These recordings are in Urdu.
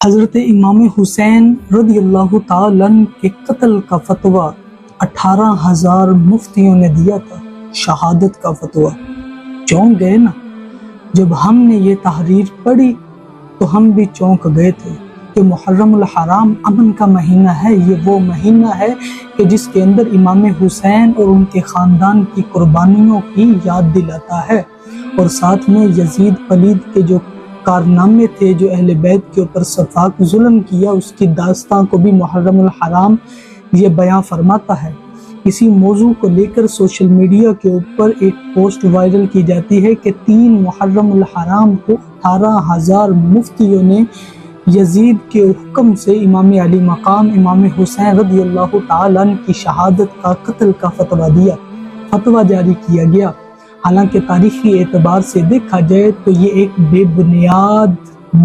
حضرت امام حسین رضی اللہ تعالیٰ عنہ کے قتل کا فتویٰ 18,000 مفتیوں نے دیا تھا، شہادت کا فتویٰ۔ چونک گئے نا، جب ہم نے یہ تحریر پڑھی تو ہم بھی چونک گئے تھے کہ محرم الحرام امن کا مہینہ ہے۔ یہ وہ مہینہ ہے کہ جس کے اندر امام حسین اور ان کے خاندان کی قربانیوں کی یاد دلاتا ہے، اور ساتھ میں یزید پلید کے جو کارنامے تھے، جو اہل بیت کے اوپر سفاک ظلم کیا، اس کی داستان کو بھی محرم الحرام یہ بیان فرماتا ہے۔ اسی موضوع کو لے کر سوشل میڈیا کے اوپر ایک پوسٹ وائرل کی جاتی ہے کہ 3 محرم الحرام کو 18,000 مفتیوں نے یزید کے حکم سے امام علی مقام امام حسین رضی اللہ تعالیٰ عنہ کی شہادت کا قتل کا فتویٰ دیا، فتویٰ جاری کیا گیا۔ حالانکہ تاریخی اعتبار سے دیکھا جائے تو یہ ایک بے بنیاد،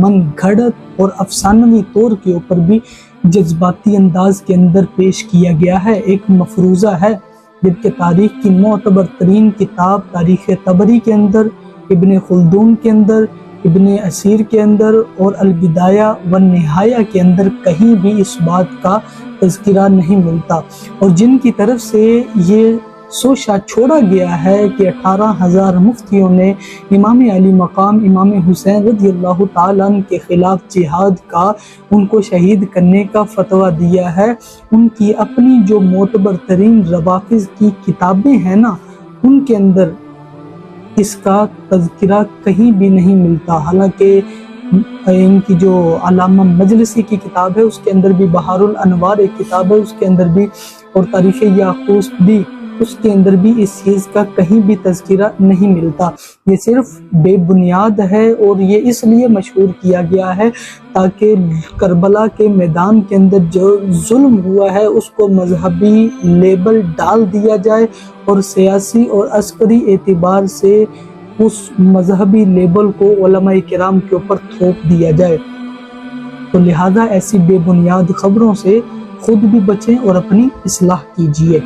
من گھڑت اور افسانوی طور کے اوپر بھی جذباتی انداز کے اندر پیش کیا گیا ہے، ایک مفروضہ ہے، جبکہ تاریخ کی معتبر ترین کتاب تاریخ طبری کے اندر، ابن خلدون کے اندر، ابن اسیر کے اندر اور البدایہ والنہایہ کے اندر کہیں بھی اس بات کا تذکرہ نہیں ملتا، اور جن کی طرف سے یہ سوچا چھوڑا گیا ہے کہ 18,000 مفتیوں نے امام علی مقام امام حسین رضی اللہ تعالیٰ عنہ کے خلاف جہاد کا، ان کو شہید کرنے کا فتویٰ دیا ہے، ان کی اپنی جو معتبر ترین روافض کی کتابیں ہیں نا، ان کے اندر اس کا تذکرہ کہیں بھی نہیں ملتا۔ حالانکہ ان کی جو علامہ مجلسی کی کتاب ہے اس کے اندر بھی، بہار الانوار ایک کتاب ہے اس کے اندر بھی، اور تاریخ یاقوت بھی، اس کے اندر بھی اس چیز کا کہیں بھی تذکرہ نہیں ملتا۔ یہ صرف بے بنیاد ہے، اور یہ اس لیے مشہور کیا گیا ہے تاکہ کربلا کے میدان کے اندر جو ظلم ہوا ہے اس کو مذہبی لیبل ڈال دیا جائے، اور سیاسی اور عسکری اعتبار سے اس مذہبی لیبل کو علماء کرام کے اوپر تھوپ دیا جائے۔ تو لہذا ایسی بے بنیاد خبروں سے خود بھی بچیں اور اپنی اصلاح کیجیے۔